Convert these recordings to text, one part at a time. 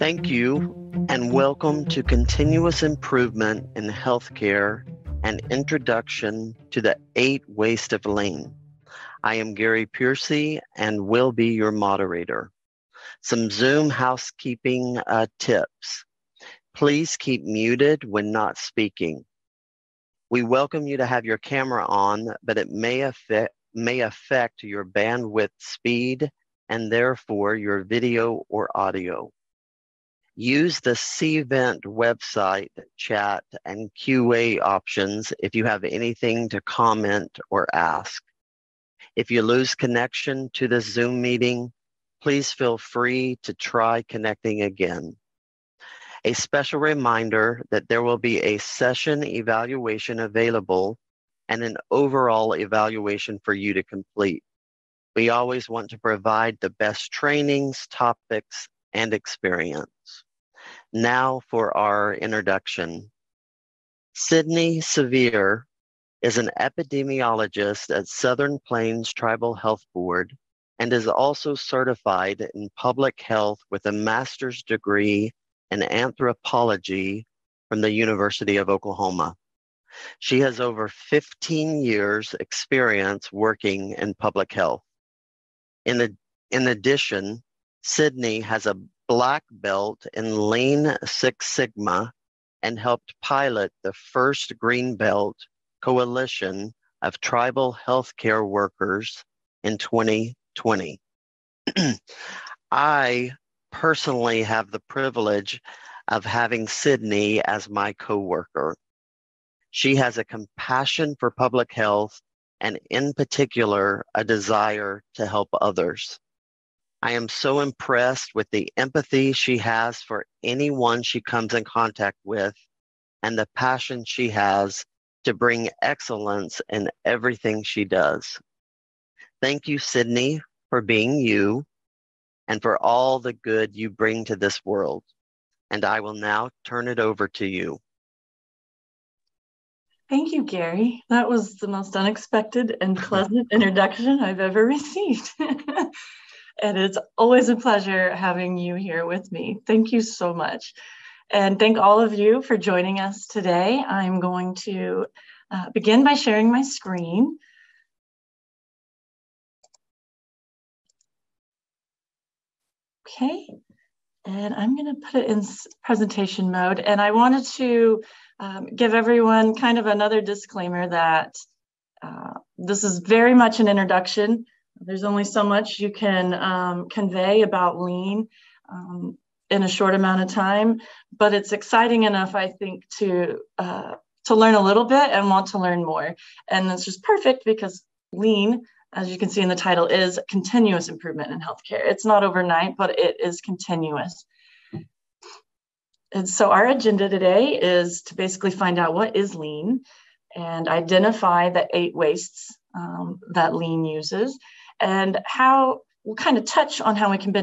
Thank you, and welcome to Continuous Improvement in Healthcare and Introduction to the 8 Wastes of Lean. I am Gary Piercy and will be your moderator. Some Zoom housekeeping tips. Please keep muted when not speaking. We welcome you to have your camera on, but it may affect your bandwidth speed and therefore your video or audio. Use the CVent website chat and QA options if you have anything to comment or ask. If you lose connection to this Zoom meeting, please feel free to try connecting again. A special reminder that there will be a session evaluation available and an overall evaluation for you to complete. We always want to provide the best trainings, topics, and experience. Now for our introduction. Sydney Sevier is an epidemiologist at Southern Plains Tribal Health Board and is also certified in public health with a master's degree in anthropology from the University of Oklahoma. She has over 15 years experience working in public health. In addition, Sydney has a black belt in Lean Six Sigma and helped pilot the first Green Belt Coalition of Tribal Healthcare Workers in 2020. I personally have the privilege of having Sydney as my coworker. She has a compassion for public health and in particular, a desire to help others. I am so impressed with the empathy she has for anyone she comes in contact with and the passion she has to bring excellence in everything she does. Thank you, Sydney, for being you and for all the good you bring to this world. And I will now turn it over to you. Thank you, Gary. That was the most unexpected and pleasant introduction I've ever received. And it's always a pleasure having you here with me. Thank you so much. And thank all of you for joining us today. I'm going to begin by sharing my screen. Okay, and I'm going to put it in presentation mode. And I wanted to give everyone kind of another disclaimer that this is very much an introduction. There's only so much you can convey about Lean in a short amount of time, but it's exciting enough, I think, to learn a little bit and want to learn more. And it's just perfect because Lean, as you can see in the title, is continuous improvement in healthcare. It's not overnight, but it is continuous. And so our agenda today is to basically find out what is Lean and identify the 8 wastes that Lean uses, and how we'll kind of touch on how we can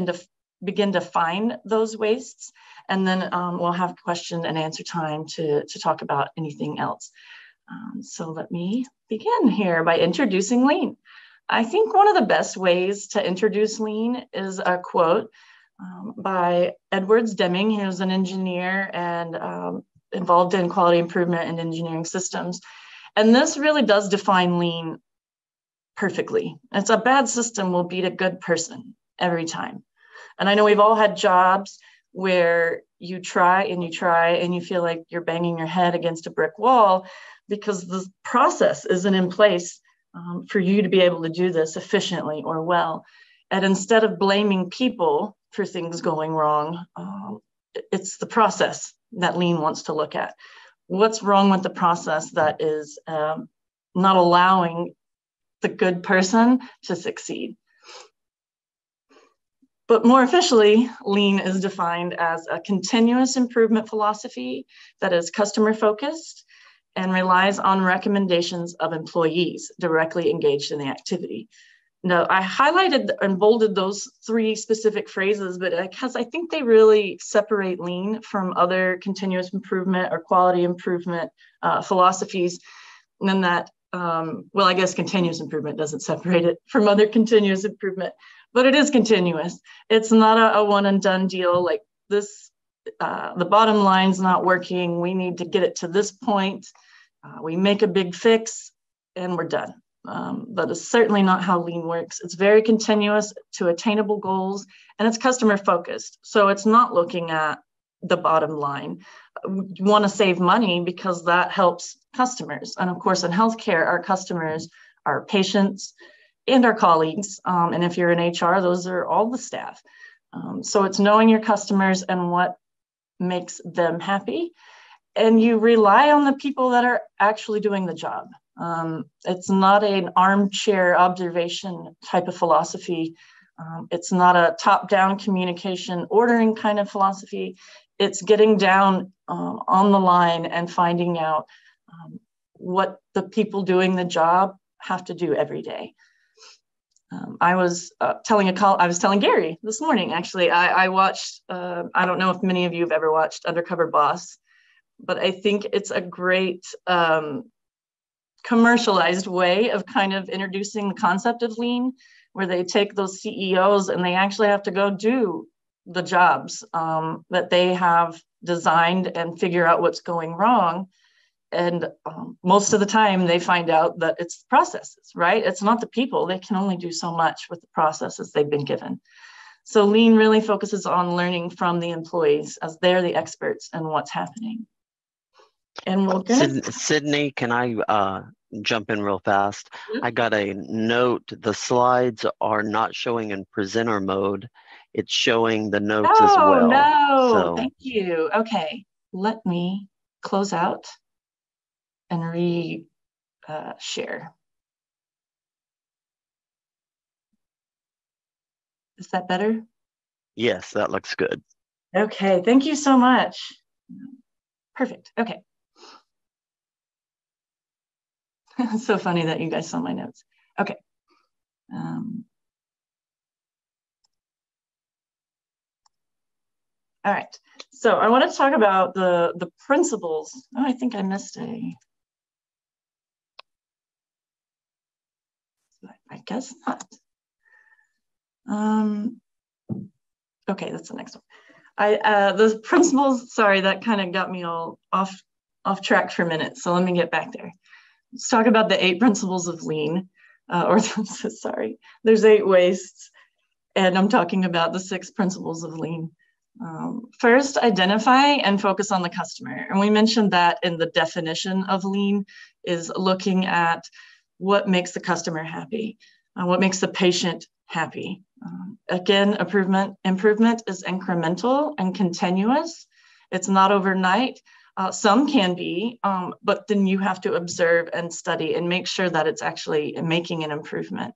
begin to find those wastes. And then we'll have question and answer time to talk about anything else. So let me begin here by introducing Lean. I think one of the best ways to introduce Lean is a quote by Edwards Deming. He was an engineer and involved in quality improvement and engineering systems. And this really does define Lean perfectly. It's a bad system will beat a good person every time. And I know we've all had jobs where you try and you feel like you're banging your head against a brick wall because the process isn't in place for you to be able to do this efficiently or well. And instead of blaming people for things going wrong, it's the process that Lean wants to look at. What's wrong with the process that is not allowing the good person to succeed? But more officially, Lean is defined as a continuous improvement philosophy that is customer focused and relies on recommendations of employees directly engaged in the activity. Now, I highlighted and bolded those 3 specific phrases, but because I think they really separate Lean from other continuous improvement or quality improvement philosophies. And then that, well, I guess continuous improvement doesn't separate it from other continuous improvement, but it is continuous. It's not a one and done deal. Like this the bottom line's not working. We need to get it to this point. We make a big fix and we're done. That is certainly not how lean works. It's very continuous to attainable goals, and it's customer focused. So it's not looking at the bottom line. You want to save money because that helps customers. And of course, in healthcare, our customers are patients and our colleagues. And if you're in HR, those are all the staff. So it's knowing your customers and what makes them happy. And you rely on the people that are actually doing the job. It's not an armchair observation type of philosophy. It's not a top-down communication ordering kind of philosophy. It's getting down on the line and finding out what the people doing the job have to do every day. I was telling Gary this morning, actually, I watched, I don't know if many of you have ever watched Undercover Boss, but I think it's a great commercialized way of kind of introducing the concept of lean, where they take those CEOs and they actually have to go do the jobs that they have designed and figure out what's going wrong. And most of the time they find out that it's the processes, right? It's not the people. They can only do so much with the processes they've been given. So lean really focuses on learning from the employees as they're the experts in what's happening. And we're gonna... Sydney, can I jump in real fast? I got a note. The slides are not showing in presenter mode. It's showing the notes as well. Oh, no, so. Thank you. Okay, let me close out and share. Is that better? Yes, that looks good. Okay, thank you so much. Perfect, okay. It's so funny that you guys saw my notes. Okay. All right, so I want to talk about the principles. Oh, I think I missed a... I guess not. Okay, that's the next one. The principles, sorry, that kind of got me all off track for a minute. So let me get back there. Let's talk about the 8 principles of lean, sorry, there's 8 wastes, and I'm talking about the 6 principles of lean. First, identify and focus on the customer. And we mentioned that in the definition of lean is looking at what makes the customer happy, what makes the patient happy. Again, improvement is incremental and continuous. It's not overnight. Some can be, but then you have to observe and study and make sure that it's actually making an improvement.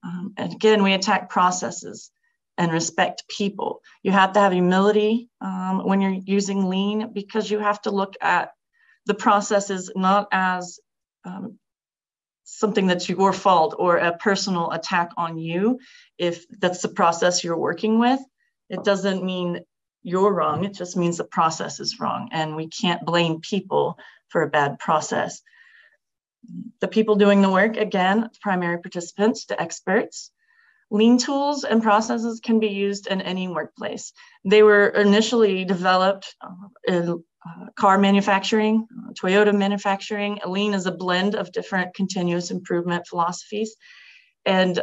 And again, we attack processes and respect people. You have to have humility when you're using lean, because you have to look at the processes not as something that's your fault or a personal attack on you. If that's the process you're working with, it doesn't mean you're wrong. It just means the process is wrong. And we can't blame people for a bad process. The people doing the work, again, primary participants to experts. Lean tools and processes can be used in any workplace. They were initially developed in car manufacturing, Toyota manufacturing. Lean is a blend of different continuous improvement philosophies. And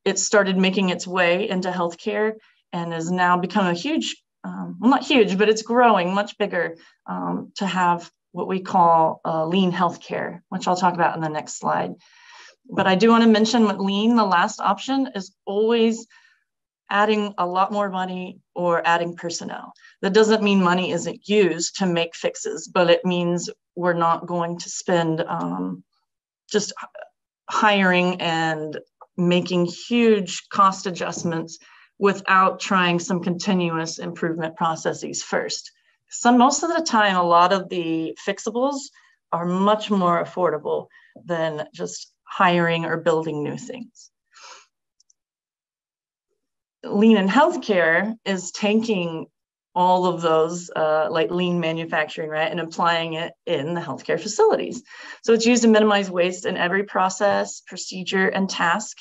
it started making its way into healthcare and has now become a huge, well, not huge, but it's growing much bigger to have what we call lean healthcare, which I'll talk about in the next slide. But I do want to mention with lean, the last option is always adding a lot more money or adding personnel. That doesn't mean money isn't used to make fixes, but it means we're not going to spend just hiring and making huge cost adjustments without trying some continuous improvement processes first. Most of the time, a lot of the fixables are much more affordable than just hiring or building new things. Lean in healthcare is taking all of those like lean manufacturing, right, and applying it in the healthcare facilities. So it's used to minimize waste in every process, procedure, and task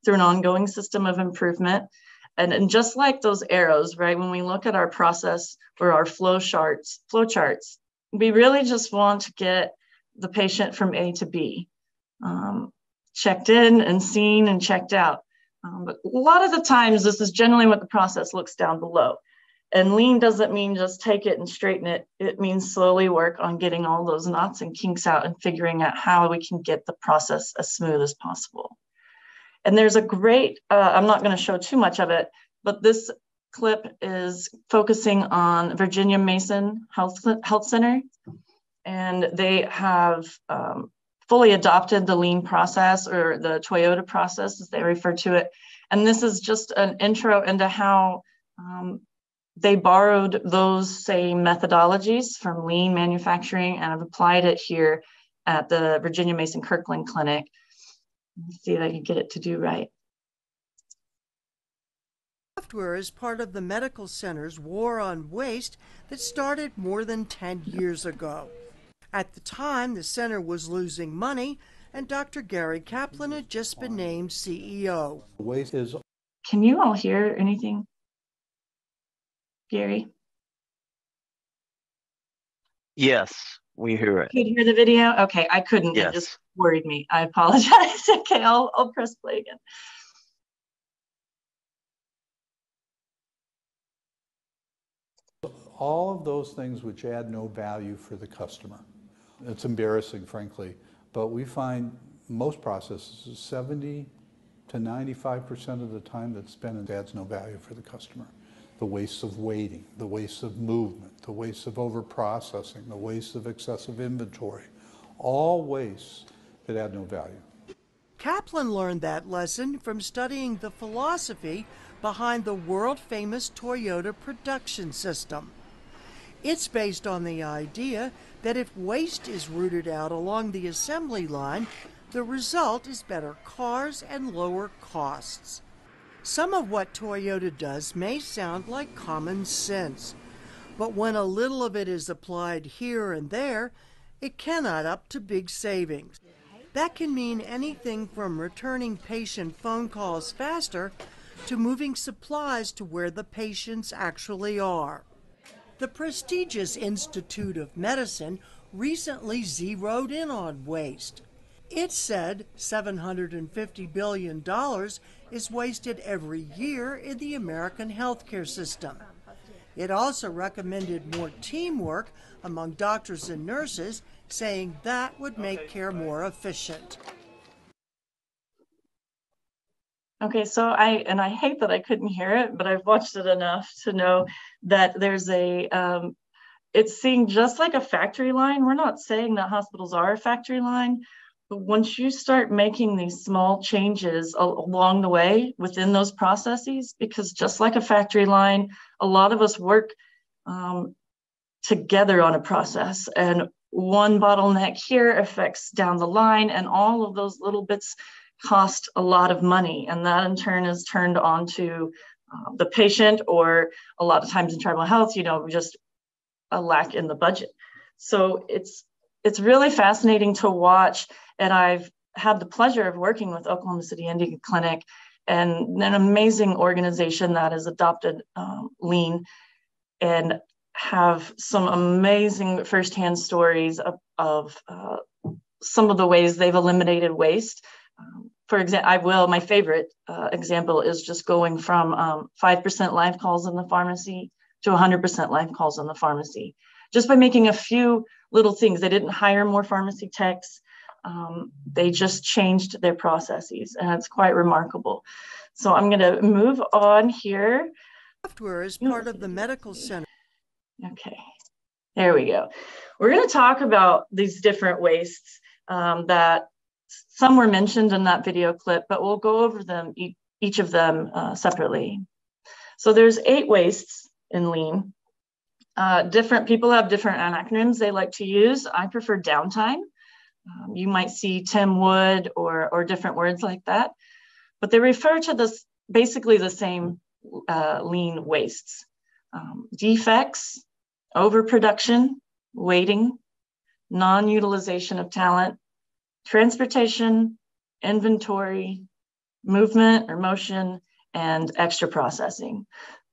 through an ongoing system of improvement. And just like those arrows, right, when we look at our process or our flow charts, we really just want to get the patient from A to B, checked in and seen and checked out. But a lot of the times, this is generally what the process looks down below. And lean doesn't mean just take it and straighten it. It means slowly work on getting all those knots and kinks out and figuring out how we can get the process as smooth as possible. And there's a great, I'm not going to show too much of it, but this clip is focusing on Virginia Mason Health Center. And they have fully adopted the lean process, or the Toyota process as they refer to it. And this is just an intro into how they borrowed those same methodologies from lean manufacturing and have applied it here at the Virginia Mason Kirkland Clinic. Let's see if I can get it to do right. Software is part of the medical center's war on waste that started more than 10 years ago. At the time, the center was losing money, and Dr. Gary Kaplan had just been named CEO. Waste is... Can you all hear anything, Gary? Yes, we hear it. You could hear the video? Okay, I couldn't. Yes. It just worried me. I apologize. Okay, I'll press play again. All of those things which add no value for the customer. It's embarrassing, frankly, but we find most processes, 70 to 95% of the time that's spent adds no value for the customer. The waste of waiting, the waste of movement, the waste of over-processing, the waste of excessive inventory, all wastes that add no value. Kaplan learned that lesson from studying the philosophy behind the world-famous Toyota production system. It's based on the idea that if waste is rooted out along the assembly line, the result is better cars and lower costs. Some of what Toyota does may sound like common sense, but when a little of it is applied here and there, it can add up to big savings. That can mean anything from returning patient phone calls faster to moving supplies to where the patients actually are. The prestigious Institute of Medicine recently zeroed in on waste. It said $750 billion is wasted every year in the American healthcare system. It also recommended more teamwork among doctors and nurses, saying that would make care more efficient. Okay, so I hate that I couldn't hear it, but I've watched it enough to know that there's it's seeing just like a factory line. We're not saying that hospitals are a factory line, but once you start making these small changes along the way within those processes, because just like a factory line, a lot of us work together on a process, and one bottleneck here affects down the line, and all of those little bits cost a lot of money, and that in turn is turned on to the patient, or a lot of times in tribal health, just a lack in the budget. So it's really fascinating to watch, and I've had the pleasure of working with Oklahoma City Indian Clinic, and an amazing organization that has adopted lean, and have some amazing firsthand stories of some of the ways they've eliminated waste. For example, my favorite example is just going from 5% live calls in the pharmacy to 100% live calls in the pharmacy, just by making a few little things. They didn't hire more pharmacy techs. They just changed their processes, and it's quite remarkable. So I'm going to move on here. Software is part of the medical center. Okay, there we go. We're going to talk about these different wastes that some were mentioned in that video clip, but we'll go over them, each of them separately. So there's 8 wastes in lean. Different people have different acronyms they like to use. I prefer downtime. You might see Tim Wood or different words like that, but they refer to this basically the same lean wastes. Defects, overproduction, waiting, non-utilization of talent, transportation, inventory, movement or motion, and extra processing.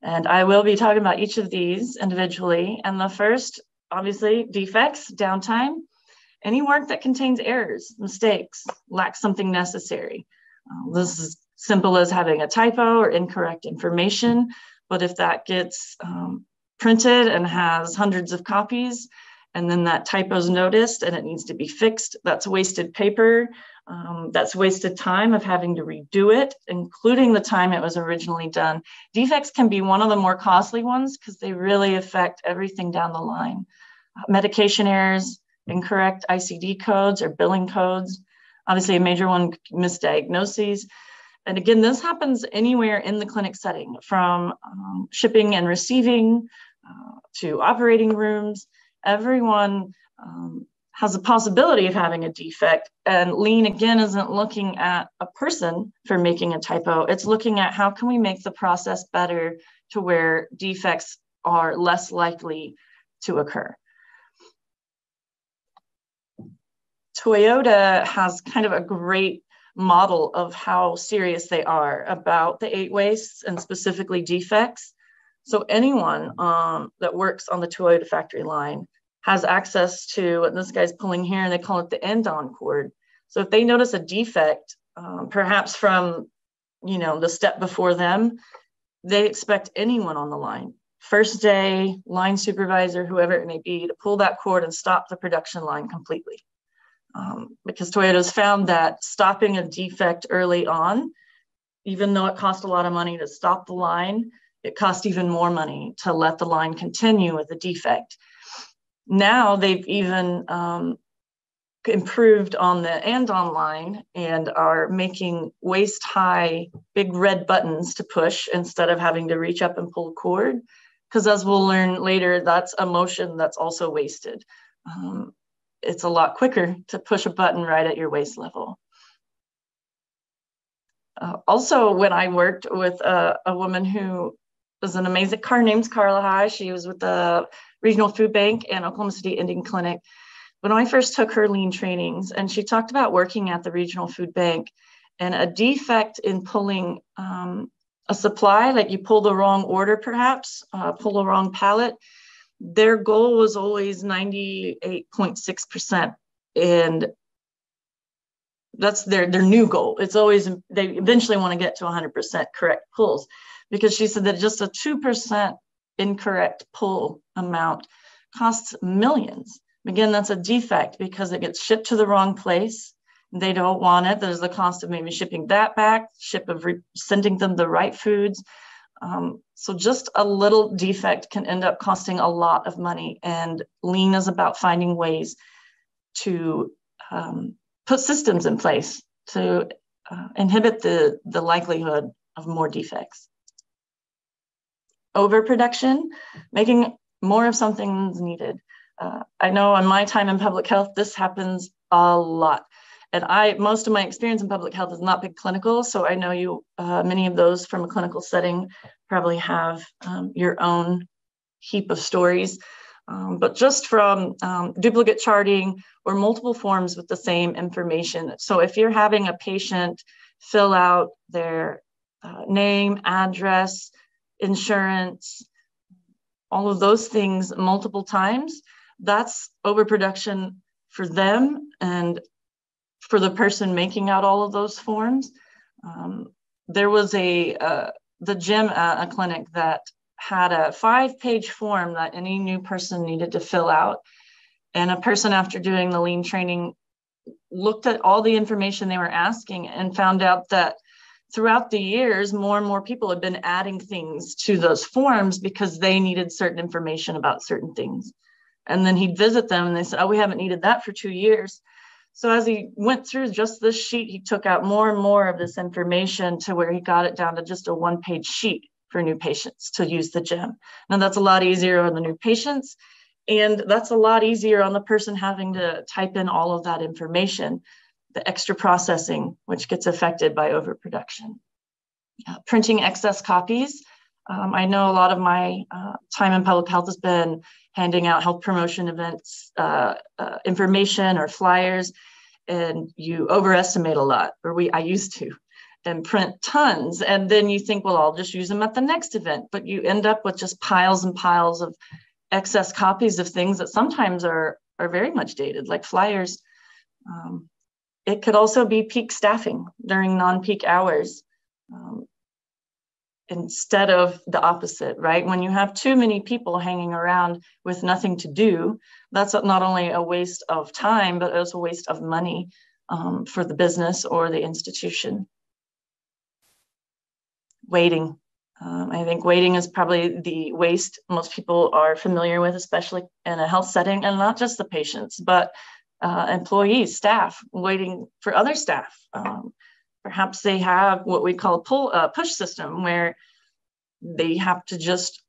And I will be talking about each of these individually. And the first, obviously, defects, downtime, any work that contains errors, mistakes, lacks something necessary. This is simple as having a typo or incorrect information, but if that gets printed and has hundreds of copies, and then that typo is noticed and it needs to be fixed, that's wasted paper, that's wasted time of having to redo it, including the time it was originally done. Defects can be one of the more costly ones because they really affect everything down the line. Medication errors, incorrect ICD codes or billing codes, obviously a major one, misdiagnoses. And again, this happens anywhere in the clinic setting, from shipping and receiving to operating rooms. Everyone has a possibility of having a defect. And lean, again, isn't looking at a person for making a typo. It's looking at how can we make the process better to where defects are less likely to occur. Toyota has kind of a great model of how serious they are about the 8 wastes and specifically defects. So anyone that works on the Toyota factory line has access to what this guy's pulling here, and they call it the end-on cord. So if they notice a defect, perhaps from the step before them, they expect anyone on the line, first day, line supervisor, whoever it may be, to pull that cord and stop the production line completely. Because Toyota's found that stopping a defect early on, even though it cost a lot of money to stop the line, it cost even more money to let the line continue with a defect. Now they've even improved on the and-on line and are making waist-high big red buttons to push instead of having to reach up and pull a cord. Because as we'll learn later, that's a motion that's also wasted. It's a lot quicker to push a button right at your waist level. Also, when I worked with a woman who was an amazing, her name's Carla High. She was with the Regional Food Bank and Oklahoma City Indian Clinic. When I first took her lean trainings, and she talked about working at the Regional Food Bank, and a defect in pulling a supply, like you pull the wrong order perhaps, pull the wrong pallet, their goal was always 98.6%. And that's their new goal. It's always, they eventually want to get to 100% correct pulls, because she said that just a 2% incorrect pull amount costs millions. Again, that's a defect because it gets shipped to the wrong place. They don't want it. There's the cost of maybe shipping that back, sending them the right foods. So just a little defect can end up costing a lot of money. And lean is about finding ways to put systems in place to inhibit the likelihood of more defects. Overproduction, making more of something that's needed. I know in my time in public health, this happens a lot. And most of my experience in public health has not been clinical, so I know you, many of those from a clinical setting probably have your own heap of stories. But just from duplicate charting or multiple forms with the same information. So if you're having a patient fill out their name, address, insurance, all of those things multiple times, that's overproduction for them and for the person making out all of those forms. There was the gym at a clinic that had a 5-page form that any new person needed to fill out. And a person, after doing the lean training, looked at all the information they were asking and found out that throughout the years, more and more people had been adding things to those forms because they needed certain information about certain things. And then he'd visit them and they said, oh, we haven't needed that for 2 years. So as he went through just this sheet, he took out more and more of this information to where he got it down to just a 1-page sheet for new patients to use the gym. Now that's a lot easier on the new patients, and that's a lot easier on the person having to type in all of that information, the extra processing, which gets affected by overproduction. Printing excess copies. I know a lot of my time in public health has been handing out health promotion events, information or flyers, and you overestimate a lot, or I used to. and print tons. And then you think, well, I'll just use them at the next event. But you end up with just piles and piles of excess copies of things that sometimes are very much dated, like flyers. It could also be peak staffing during non-peak hours, instead of the opposite, right? When you have too many people hanging around with nothing to do, that's not only a waste of time, but also a waste of money for the business or the institution. Waiting. I think waiting is probably the waste most people are familiar with, especially in a health setting, and not just the patients, but employees, staff, waiting for other staff. Perhaps they have what we call a push system, where they have to just,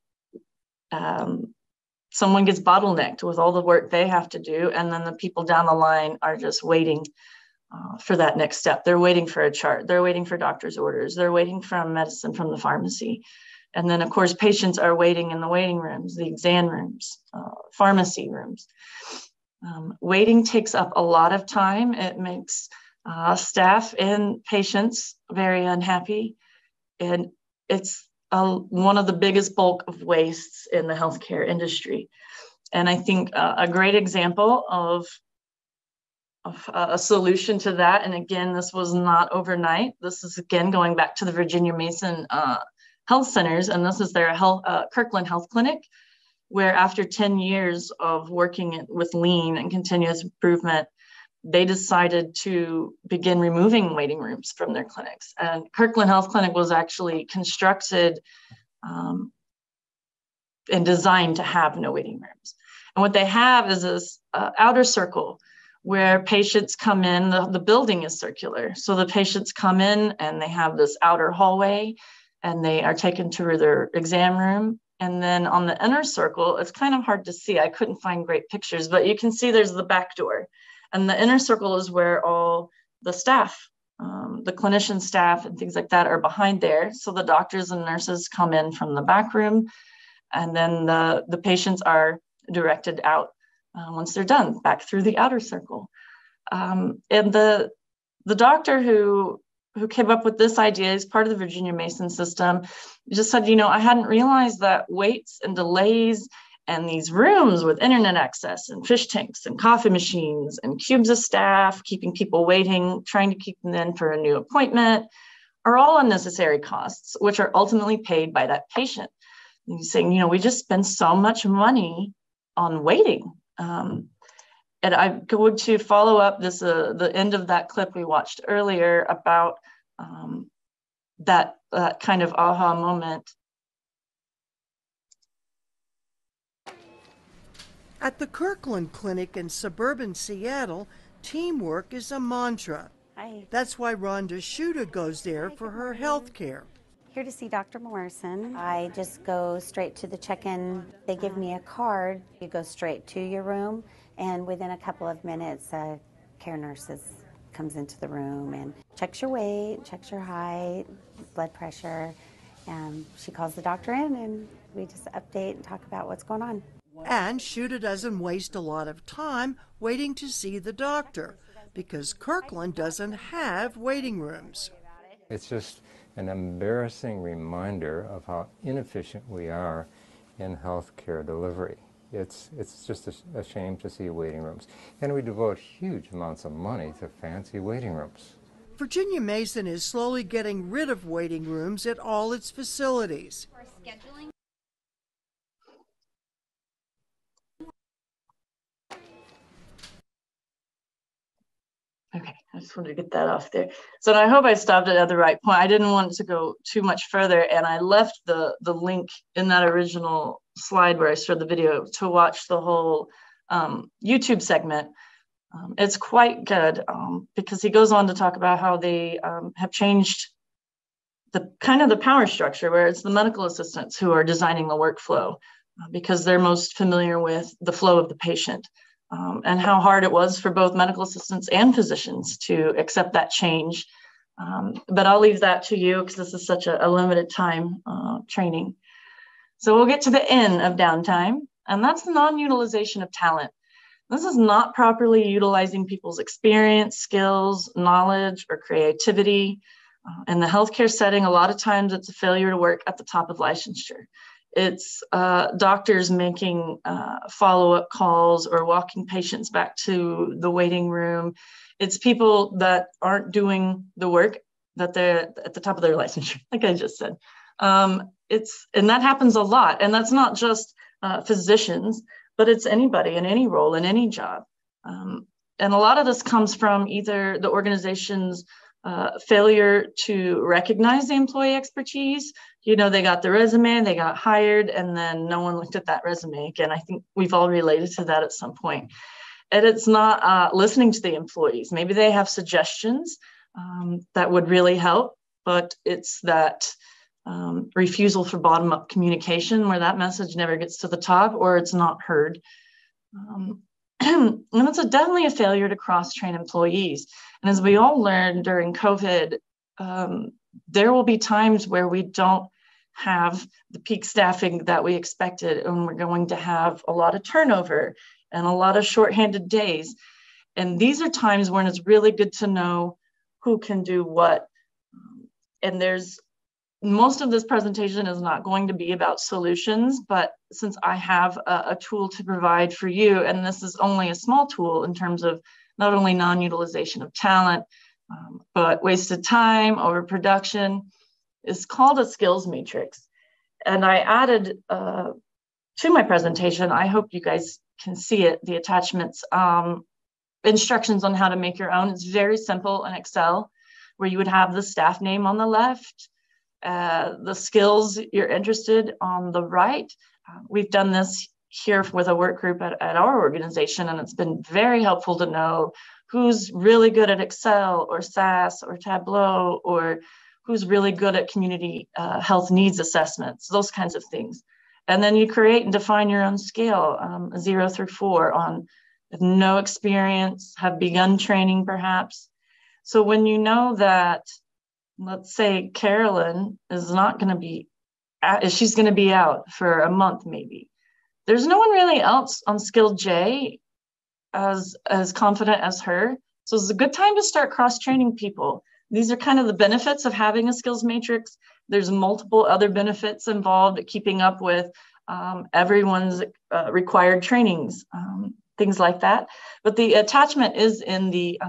someone gets bottlenecked with all the work they have to do, and then the people down the line are just waiting for that next step. They're waiting for a chart. They're waiting for doctor's orders. They're waiting for medicine from the pharmacy. And then, of course, patients are waiting in the waiting rooms, the exam rooms, pharmacy rooms. Waiting takes up a lot of time. It makes staff and patients very unhappy. And it's one of the biggest bulk of wastes in the healthcare industry. And I think a great example of a solution to that, and again, this was not overnight. This is, again, going back to the Virginia Mason Health Centers, and this is their Kirkland Health Clinic, where after 10 years of working with lean and continuous improvement, they decided to begin removing waiting rooms from their clinics. And Kirkland Health Clinic was actually constructed and designed to have no waiting rooms. And what they have is this outer circle where patients come in. The building is circular. So the patients come in and they have this outer hallway, and they are taken to their exam room. And then on the inner circle, it's kind of hard to see. I couldn't find great pictures, but you can see there's the back door. And the inner circle is where all the staff, the clinician staff and things like that are behind there. So the doctors and nurses come in from the back room, and then the patients are directed out once they're done, back through the outer circle. And the doctor who came up with this idea is part of the Virginia Mason system, just said, I hadn't realized that waits and delays and these rooms with internet access and fish tanks and coffee machines and cubes of staff, keeping people waiting, trying to keep them in for a new appointment, are all unnecessary costs, which are ultimately paid by that patient. And he's saying, we just spend so much money on waiting. And I'm going to follow up the end of that clip we watched earlier about that kind of aha moment. At the Kirkland Clinic in suburban Seattle, teamwork is a mantra. Hi. That's why Rhonda Schuda goes there for her health care. Here to see Dr. Morrison. I just go straight to the check-in. They give me a card. You go straight to your room, and within a couple of minutes, a care nurse comes into the room and checks your weight, checks your height, blood pressure, and she calls the doctor in, and we just update and talk about what's going on. And Schuda doesn't waste a lot of time waiting to see the doctor, because Kirkland doesn't have waiting rooms. It's just an embarrassing reminder of how inefficient we are in healthcare delivery. It's just a shame to see waiting rooms. And we devote huge amounts of money to fancy waiting rooms. Virginia Mason is slowly getting rid of waiting rooms at all its facilities. Okay, I just wanted to get that off there. So I hope I stopped it at the right point. I didn't want to go too much further, and I left the link in that original slide where I showed the video to watch the whole YouTube segment. It's quite good because he goes on to talk about how they have changed the kind of the power structure, where it's the medical assistants who are designing the workflow because they're most familiar with the flow of the patient. And how hard it was for both medical assistants and physicians to accept that change. But I'll leave that to you because this is such a limited time training. So we'll get to the N of downtime, and that's the non-utilization of talent. This is not properly utilizing people's experience, skills, knowledge, or creativity. In the healthcare setting, a lot of times it's a failure to work at the top of licensure. It's doctors making follow-up calls or walking patients back to the waiting room. It's people that aren't doing the work that they're at the top of their licensure, like I just said. And that happens a lot. And that's not just physicians, but it's anybody in any role, in any job. And a lot of this comes from either the organization's failure to recognize the employee expertise. You know, they got the resume, they got hired, and then no one looked at that resume again. I think we've all related to that at some point. And it's not listening to the employees. Maybe they have suggestions that would really help, but it's that refusal for bottom-up communication where that message never gets to the top or it's not heard. And it's definitely a failure to cross-train employees. And as we all learned during COVID, there will be times where we don't have the peak staffing that we expected, and we're going to have a lot of turnover and a lot of shorthanded days. And these are times when it's really good to know who can do what. And most of this presentation is not going to be about solutions, but since I have a tool to provide for you, and this is only a small tool in terms of not only non-utilization of talent, but wasted time, overproduction, is called a skills matrix. And I added to my presentation, I hope you guys can see it, the attachments, instructions on how to make your own. It's very simple in Excel, where you would have the staff name on the left, the skills you're interested on the right. We've done this here with a work group at our organization, and it's been very helpful to know who's really good at Excel or SAS or Tableau, or who's really good at community health needs assessments, those kinds of things. And then you create and define your own scale, 0 through 4 on no experience, have begun training perhaps. So when you know that, let's say Carolyn is not going to be, she's going to be out for a month maybe. There's no one really else on skill J as confident as her. So it's a good time to start cross-training people. These are kind of the benefits of having a skills matrix. There's multiple other benefits involved, keeping up with everyone's required trainings, things like that. But the attachment is in the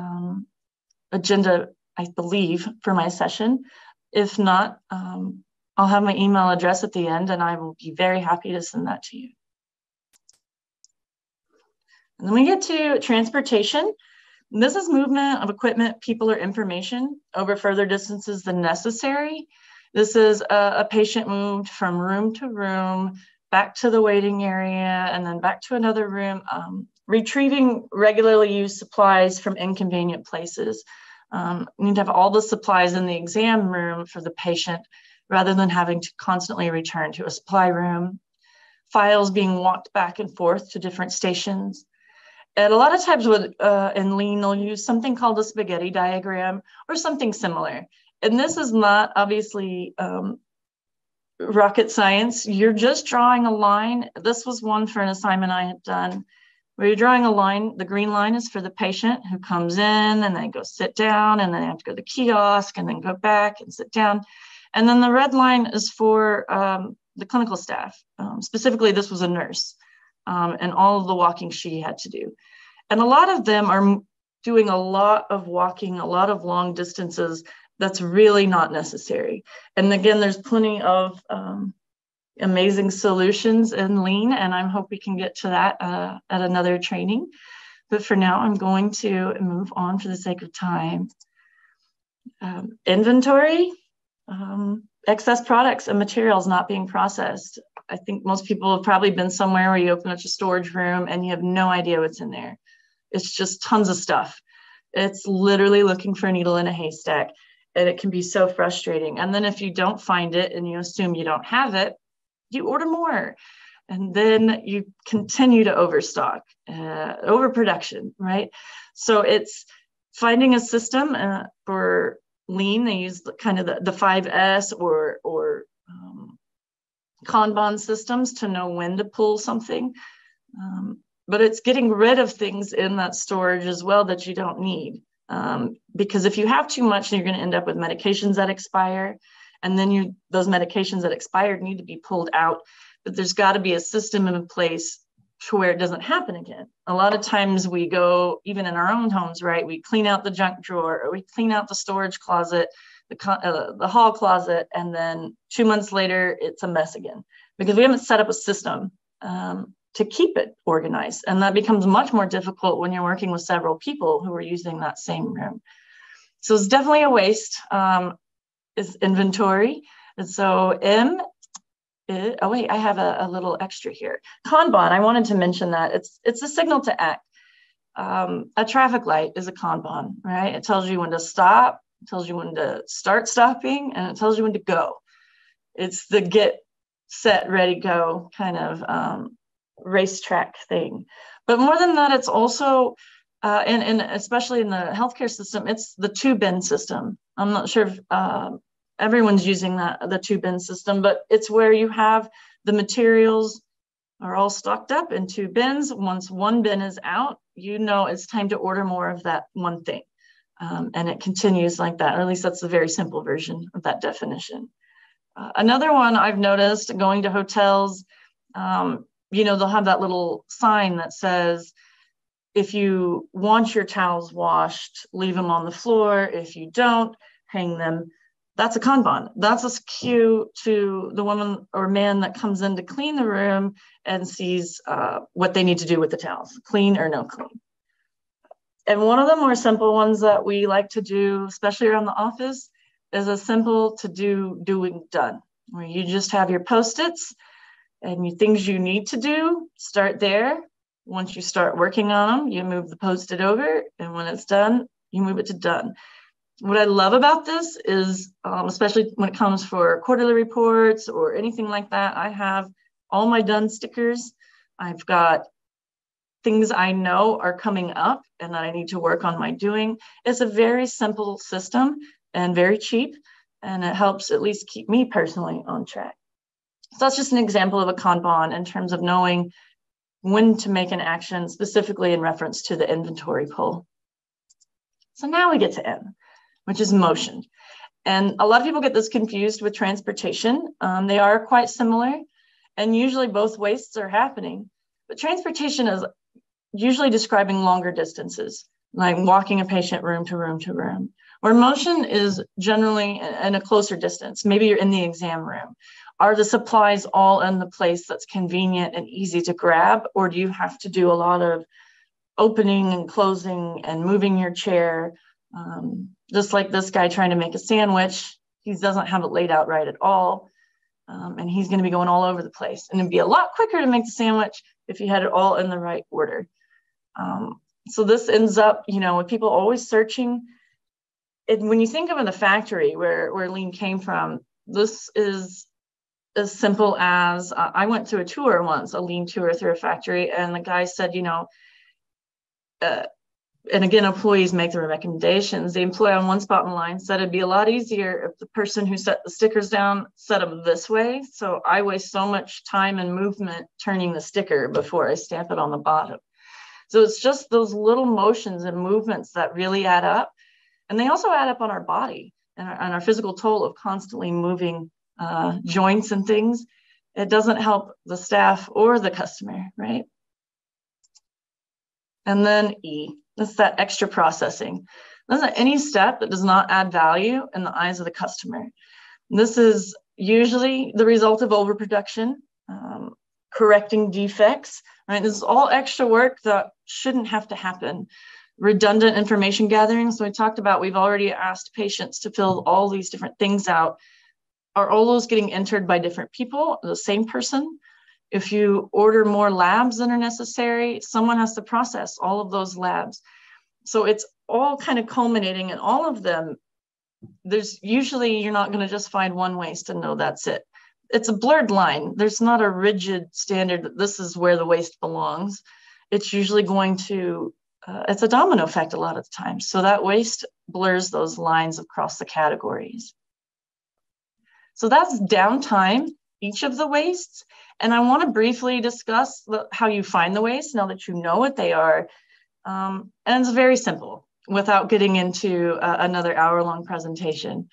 agenda, I believe, for my session. If not, I'll have my email address at the end, and I will be very happy to send that to you. And then we get to transportation. This is movement of equipment, people, or information over further distances than necessary. This is a patient moved from room to room, back to the waiting area, and then back to another room, retrieving regularly used supplies from inconvenient places. You need to have all the supplies in the exam room for the patient rather than having to constantly return to a supply room. Files being walked back and forth to different stations. And a lot of times in Lean, they'll use something called a spaghetti diagram or something similar. And this is not obviously rocket science. You're just drawing a line. This was one for an assignment I had done where you're drawing a line. The green line is for the patient who comes in and then go sit down, and then they have to go to the kiosk and then go back and sit down. And then the red line is for the clinical staff. Specifically, this was a nurse and all of the walking she had to do. And a lot of them are doing a lot of walking, a lot of long distances that's really not necessary. And again, there's plenty of amazing solutions in Lean, and I hope we can get to that at another training. But for now, I'm going to move on for the sake of time. Inventory, excess products and materials not being processed. I think most people have probably been somewhere where you open up a storage room and you have no idea what's in there. It's just tons of stuff. It's literally looking for a needle in a haystack, and it can be so frustrating. And then if you don't find it and you assume you don't have it, you order more. And then you continue to overstock, overproduction, right? So it's finding a system for Lean. They use kind of the 5S or Kanban systems to know when to pull something. But it's getting rid of things in that storage as well that you don't need. Because if you have too much, you're going to end up with medications that expire, and then those medications that expired need to be pulled out. But there's got to be a system in place to where it doesn't happen again. A lot of times we go, even in our own homes, right? We clean out the junk drawer, or we clean out the storage closet, the hall closet, and then 2 months later, it's a mess again because we haven't set up a system to keep it organized. And that becomes much more difficult when you're working with several people who are using that same room. So it's definitely a waste, is inventory. And so oh wait, I have a little extra here. Kanban, I wanted to mention that it's a signal to act. A traffic light is a Kanban, right? It tells you when to stop, it tells you when to start stopping, and it tells you when to go. It's the get, set, ready, go kind of racetrack thing. But more than that, it's also, and especially in the healthcare system, it's the two-bin system. I'm not sure if everyone's using the two-bin system, but it's where you have the materials are all stocked up in two bins. Once one bin is out, you know it's time to order more of that one thing. And it continues like that, or at least that's the very simple version of that definition. Another one I've noticed going to hotels, they'll have that little sign that says, if you want your towels washed, leave them on the floor. If you don't, hang them. That's a Kanban. That's a cue to the woman or man that comes in to clean the room and sees what they need to do with the towels, clean or no clean. And one of the more simple ones that we like to do, especially around the office, is a simple to do, doing, done, where you just have your Post-its and things you need to do, start there. Once you start working on them, you move the Post-it over, and when it's done, you move it to done. What I love about this is, especially when it comes for quarterly reports or anything like that, I have all my done stickers. I've got things I know are coming up and that I need to work on my doing. It's a very simple system and very cheap, and it helps at least keep me personally on track. So that's just an example of a Kanban in terms of knowing when to make an action, specifically in reference to the inventory pull. So now we get to M, which is motion. And a lot of people get this confused with transportation. They are quite similar, and usually both wastes are happening. But transportation is usually describing longer distances, like walking a patient room to room to room, where motion is generally in a closer distance. Maybe you're in the exam room. Are the supplies all in the place that's convenient and easy to grab, or do you have to do a lot of opening and closing and moving your chair? Just like this guy trying to make a sandwich, he doesn't have it laid out right at all. And he's going to be going all over the place. And it'd be a lot quicker to make the sandwich if you had it all in the right order. So this ends up, with people always searching. When you think of in the factory where lean came from, this is as simple as I went to a tour once, a lean tour through a factory, and the guy said, and again, employees make the recommendations. The employee on one spot in line said it'd be a lot easier if the person who set the stickers down set them this way. So I waste so much time and movement turning the sticker before I stamp it on the bottom. So it's just those little motions and movements that really add up. And they also add up on our body and our physical toll of constantly moving joints and things. It doesn't help the staff or the customer, right? And then E, that's that extra processing. This is any step that does not add value in the eyes of the customer. This is usually the result of overproduction, correcting defects, right? This is all extra work that shouldn't have to happen. Redundant information gathering. So we talked about, we've already asked patients to fill all these different things out. Are all those getting entered by different people, the same person? If you order more labs than are necessary, someone has to process all of those labs. So it's all kind of culminating in all of them. There's usually, you're not going to just find one waste and know that's it. It's a blurred line. There's not a rigid standard that this is where the waste belongs. It's usually going to, it's a domino effect a lot of the time. So that waste blurs those lines across the categories. So that's downtime, each of the wastes. And I want to briefly discuss how you find the waste now that you know what they are. And it's very simple. without getting into another hour-long presentation,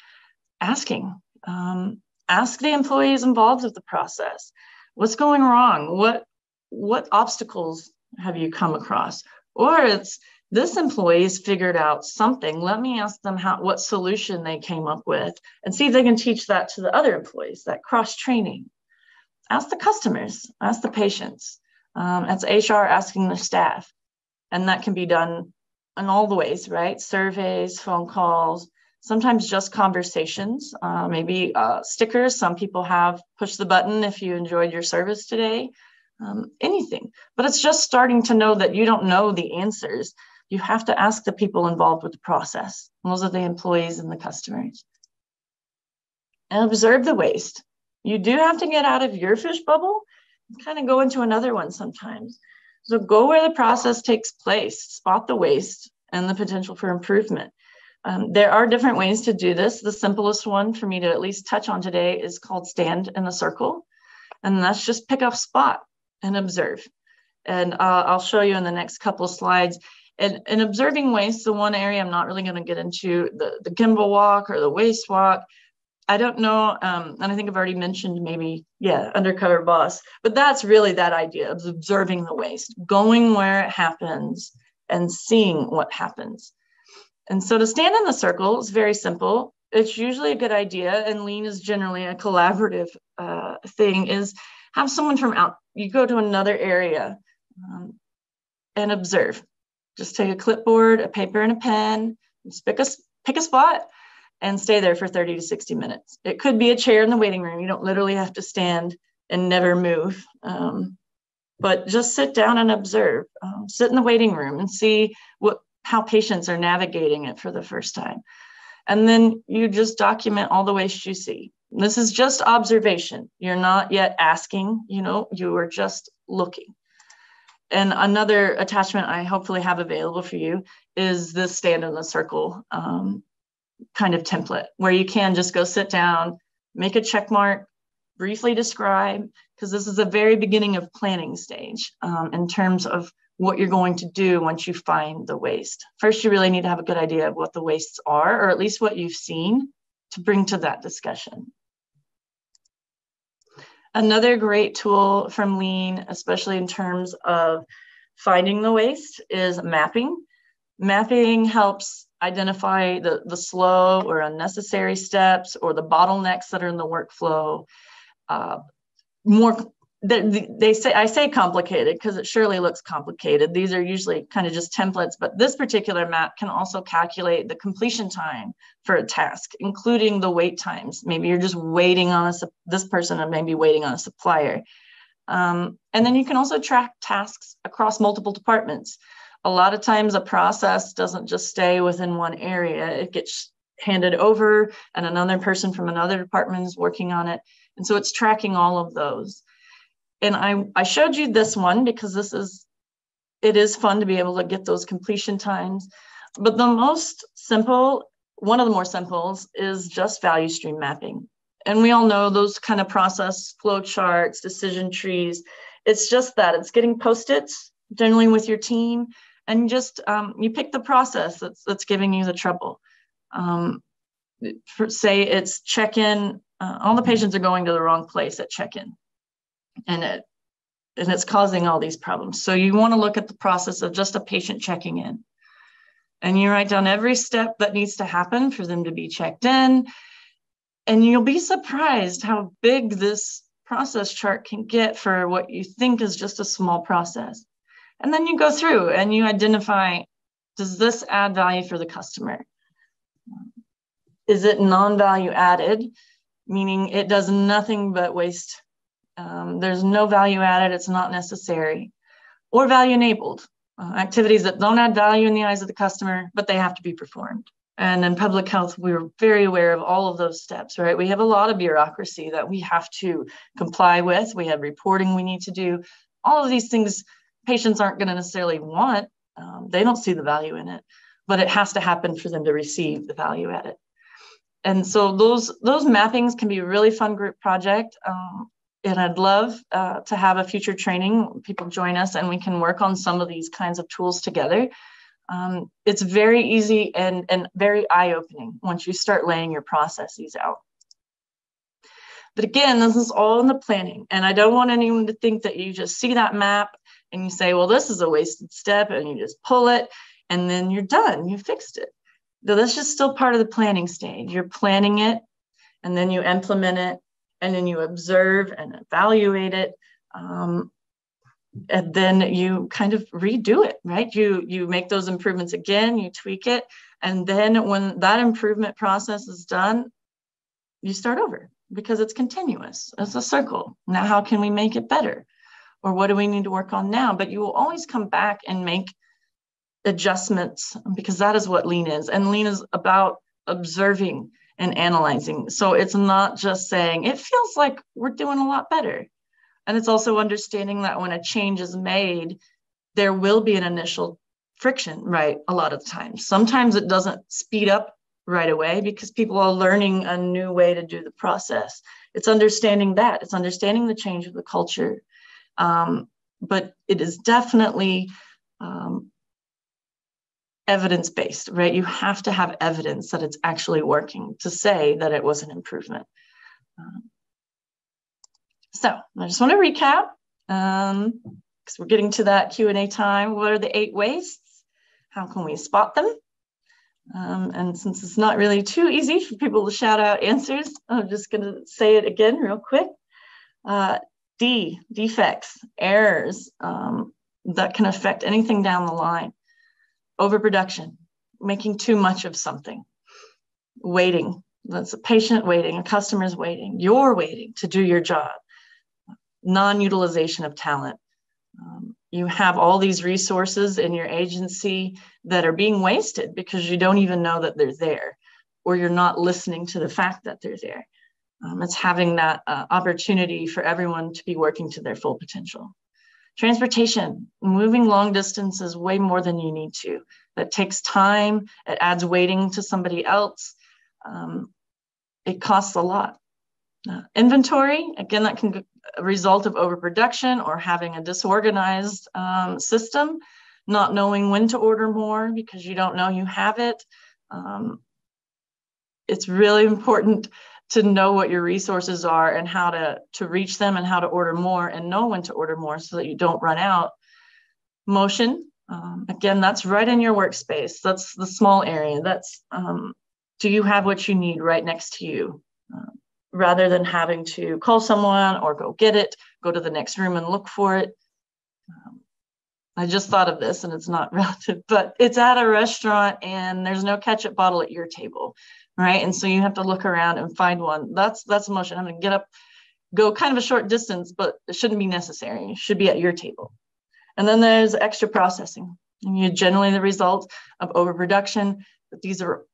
asking. Ask the employees involved with the process. What's going wrong? What obstacles have you come across? Or it's, this employee's figured out something. Let me ask them what solution they came up with and see if they can teach that to the other employees, that cross-training. Ask the customers, ask the patients. That's HR asking the staff. And that can be done in all the ways, right? Surveys, phone calls, sometimes just conversations, maybe stickers. Some people have push the button if you enjoyed your service today, anything. But it's just starting to know that you don't know the answers. You have to ask the people involved with the process. Those are the employees and the customers. And observe the waste. You do have to get out of your fish bubble and kind of go into another one sometimes. So go where the process takes place, spot the waste and the potential for improvement. There are different ways to do this. The simplest one for me to at least touch on today is called stand in a circle. And that's just pick a spot and observe. And I'll show you in the next couple of slides. And in observing waste, the one area I'm not really going to get into, the gimbal walk or the waste walk. I don't know, and I think I've already mentioned maybe, undercover boss, but that's really that idea of observing the waste, going where it happens and seeing what happens. And so to stand in the circle is very simple. It's usually a good idea, and lean is generally a collaborative thing, is have someone from out, you go to another area and observe. Just take a clipboard, a paper and a pen, just pick a spot and stay there for 30 to 60 minutes. It could be a chair in the waiting room. You don't literally have to stand and never move, but just sit down and observe. Sit in the waiting room and see how patients are navigating it for the first time. And then you just document all the waste you see. This is just observation. You're not yet asking, you are just looking. And another attachment I hopefully have available for you is this stand in the circle kind of template, where you can just go sit down, make a check mark, briefly describe, because this is the very beginning of planning stage in terms of what you're going to do once you find the waste. First, you really need to have a good idea of what the wastes are, or at least what you've seen, to bring to that discussion. Another great tool from Lean, especially in terms of finding the waste, is mapping. Mapping helps identify the slow or unnecessary steps or the bottlenecks that are in the workflow. I say complicated because it surely looks complicated. These are usually kind of just templates, but this particular map can also calculate the completion time for a task, including the wait times. Maybe you're just waiting on this person may be waiting on a supplier. And then you can also track tasks across multiple departments. A lot of times a process doesn't just stay within one area. It gets handed over and another person from another department is working on it. And so it's tracking all of those. And I showed you this one because it is fun to be able to get those completion times. But one of the more simples is just value stream mapping. And we all know those kind of process flow charts, decision trees. It's just that it's getting Post-its generally with your team, and just you pick the process that's giving you the trouble. Say it's check-in, all the patients are going to the wrong place at check-in, and it's causing all these problems. So you want to look at the process of just a patient checking in, and you write down every step that needs to happen for them to be checked in, and you'll be surprised how big this process chart can get for what you think is just a small process. And then you go through and you identify, does this add value for the customer? Is it non-value added, meaning it does nothing but waste? There's no value added, it's not necessary. Or value enabled, activities that don't add value in the eyes of the customer, but they have to be performed. And in public health, we're very aware of all of those steps, right? We have a lot of bureaucracy that we have to comply with. We have reporting we need to do. All of these things patients aren't going to necessarily want. They don't see the value in it, but it has to happen for them to receive the value added. And so those mappings can be a really fun group project. And I'd love to have a future training, people join us and we can work on some of these kinds of tools together. It's very easy and very eye-opening once you start laying your processes out. But again, this is all in the planning. And I don't want anyone to think that you just see that map and you say, well, this is a wasted step, and you just pull it and then you're done, you fixed it. So that's just still part of the planning stage. You're planning it, and then you implement it, and then you observe and evaluate it. And then you kind of redo it, right? You make those improvements again, you tweak it. And then when that improvement process is done, you start over, because it's continuous. It's a circle. Now, how can we make it better? Or what do we need to work on now? But you will always come back and make adjustments, because that is what lean is. And lean is about observing and analyzing. So it's not just saying, it feels like we're doing a lot better. And it's also understanding that when a change is made, there will be an initial friction, right? A lot of the time. Sometimes it doesn't speed up right away because people are learning a new way to do the process. It's understanding that. It's understanding the change of the culture. But it is definitely evidence-based, right? You have to have evidence that it's actually working to say that it was an improvement. So I just want to recap, because we're getting to that Q&A time. What are the 8 wastes? How can we spot them? And since it's not really too easy for people to shout out answers, I'm just going to say it again real quick. D, defects, errors that can affect anything down the line. Overproduction, making too much of something. Waiting, that's a patient waiting, a customer's waiting, you're waiting to do your job. Non-utilization of talent. You have all these resources in your agency that are being wasted because you don't even know that they're there, or you're not listening to the fact that they're there. It's having that opportunity for everyone to be working to their full potential. Transportation, moving long distances way more than you need to. That takes time, it adds waiting to somebody else. It costs a lot. Inventory, again, that can be a result of overproduction or having a disorganized system, not knowing when to order more because you don't know you have it. It's really important to know what your resources are and how to reach them and how to order more and know when to order more so that you don't run out. Motion, again, that's right in your workspace. That's the small area. That's, do you have what you need right next to you? Rather than having to call someone or go get it, go to the next room and look for it. I just thought of this, and it's not relative, but it's at a restaurant and there's no ketchup bottle at your table, right? And so you have to look around and find one. That's emotion. I'm gonna get up, go kind of a short distance, but it shouldn't be necessary. It should be at your table. And then there's extra processing. And you're generally the result of overproduction, but these are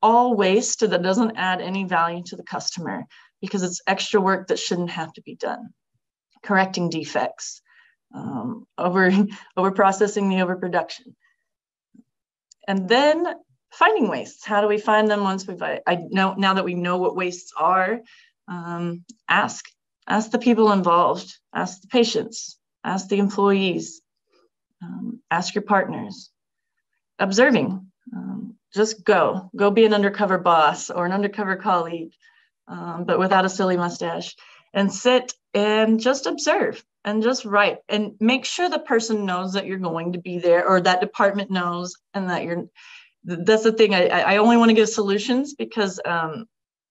all waste that doesn't add any value to the customer because it's extra work that shouldn't have to be done. Correcting defects, over processing the overproduction. And then finding wastes. How do we find them once now that we know what wastes are? Ask the people involved, ask the patients, ask the employees, ask your partners. Observing. Just go be an undercover boss or an undercover colleague, but without a silly mustache, and sit and just observe and just write and make sure the person knows that you're going to be there, or that department knows, and that that's the thing. I only want to give solutions because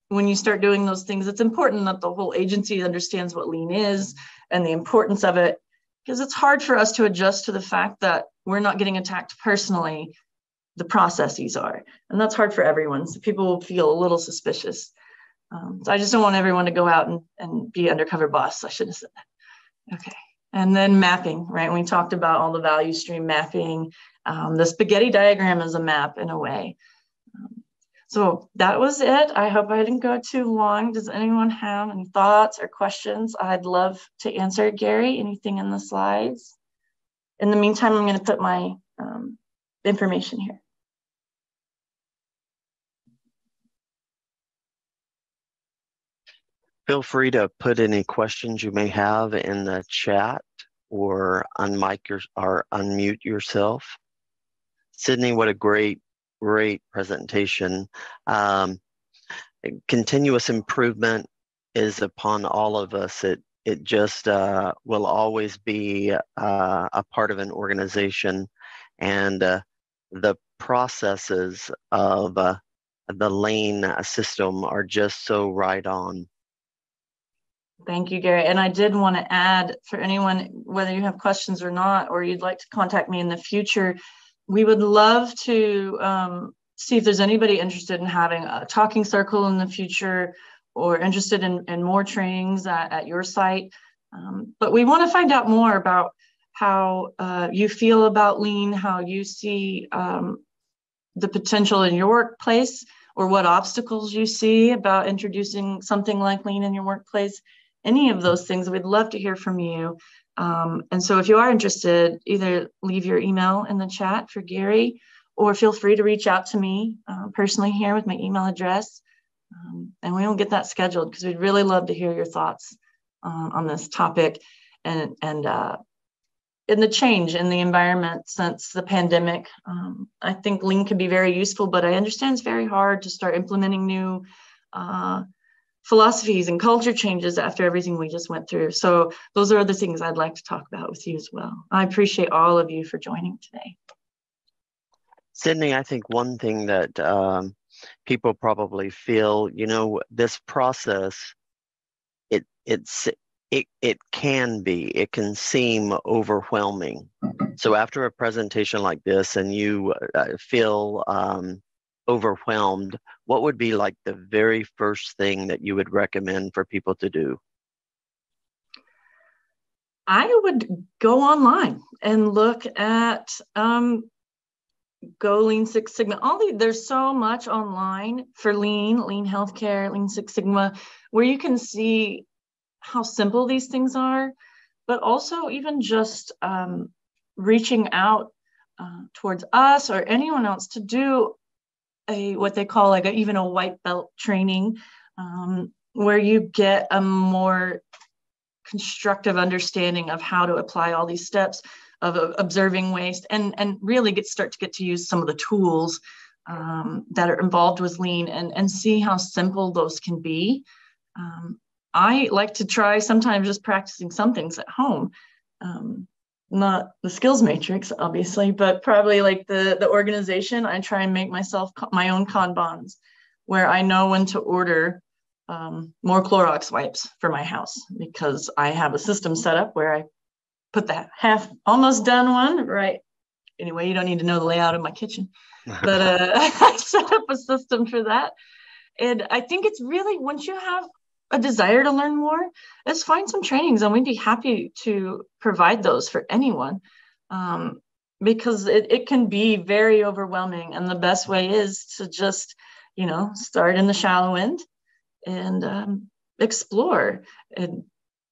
when you start doing those things, it's important that the whole agency understands what lean is and the importance of it, because it's hard for us to adjust to the fact that we're not getting attacked personally. The processes are, and that's hard for everyone. So people will feel a little suspicious. So I just don't want everyone to go out and be undercover boss. I should have said that. Okay. And then mapping, right? We talked about all the value stream mapping. The spaghetti diagram is a map in a way. So that was it. I hope I didn't go too long. Does anyone have any thoughts or questions? I'd love to answer. Gary, anything in the slides? In the meantime, I'm going to put my information here. Feel free to put any questions you may have in the chat or unmute yourself. Sydney, what a great presentation. Continuous improvement is upon all of us. It just will always be a part of an organization, and the processes of the Lean system are just so right on. Thank you, Gary. And I did want to add, for anyone, whether you have questions or not, or you'd like to contact me in the future, we would love to see if there's anybody interested in having a talking circle in the future, or interested in more trainings at your site. But we want to find out more about how you feel about Lean, how you see the potential in your workplace, or what obstacles you see about introducing something like Lean in your workplace. Any of those things, we'd love to hear from you. And so if you are interested, either leave your email in the chat for Gary, or feel free to reach out to me personally here with my email address. And we will get that scheduled, because we'd really love to hear your thoughts on this topic, and in the change in the environment since the pandemic. I think Lean can be very useful, but I understand it's very hard to start implementing new philosophies and culture changes after everything we just went through. So those are other things I'd like to talk about with you as well. I appreciate all of you for joining today. Sydney, I think one thing that people probably feel, this process, it can seem overwhelming. So after a presentation like this, and you feel overwhelmed, what would be like the very first thing that you would recommend for people to do? I would go online and look at Go Lean Six Sigma. There's so much online for Lean Healthcare, Lean Six Sigma, where you can see how simple these things are, but also even just reaching out towards us or anyone else to do what they call even a white belt training, where you get a more constructive understanding of how to apply all these steps of observing waste, and really start to get to use some of the tools that are involved with Lean, and see how simple those can be. I like to try sometimes just practicing some things at home. Not the skills matrix, obviously, but probably like the organization. I try and make myself my own Kanbans, where I know when to order more Clorox wipes for my house, because I have a system set up where I put that half almost done one, right? Anyway, you don't need to know the layout of my kitchen, but I set up a system for that. And I think it's really, once you have a desire to learn more, let's find some trainings, and we'd be happy to provide those for anyone, because it can be very overwhelming. And the best way is to just, start in the shallow end and explore. And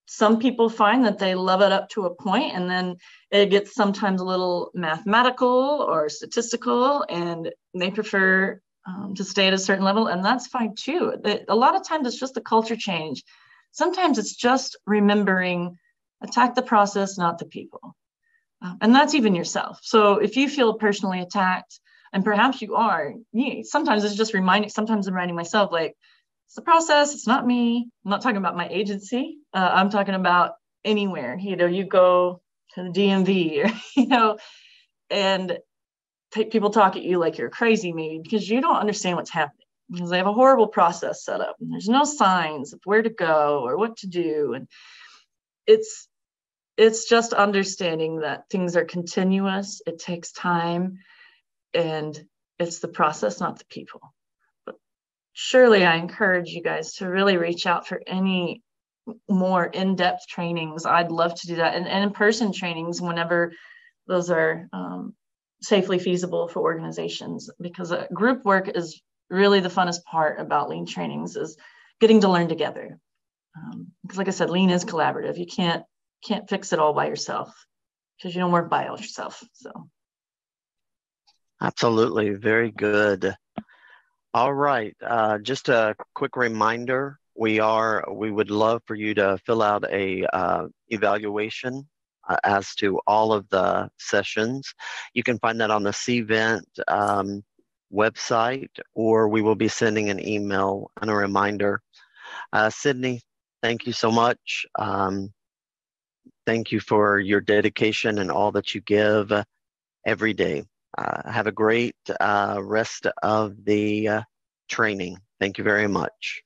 some people find that they love it up to a point, and then it gets sometimes a little mathematical or statistical, and they prefer to stay at a certain level, and that's fine too. A lot of times it's just a culture change. Sometimes it's just remembering, attack the process, not the people. And that's even yourself. So if you feel personally attacked, and perhaps you are, sometimes it's just sometimes I'm reminding myself, like, it's the process, it's not me. I'm not talking about my agency. I'm talking about anywhere. You go to the DMV, and people talk at you like you're crazy, maybe because you don't understand what's happening, because they have a horrible process set up, and there's no signs of where to go or what to do. And it's just understanding that things are continuous. It takes time, and it's the process, not the people. But surely I encourage you guys to really reach out for any more in-depth trainings. I'd love to do that, and in-person trainings whenever those are safely feasible for organizations, because group work is really the funnest part about Lean trainings, is getting to learn together. Because like I said, Lean is collaborative. You can't fix it all by yourself, because you don't work by yourself. So absolutely, very good. All right, just a quick reminder, we would love for you to fill out a evaluation as to all of the sessions. You can find that on the CVent website, or we will be sending an email and a reminder. Sydney, thank you so much. Thank you for your dedication and all that you give every day. Have a great rest of the training. Thank you very much.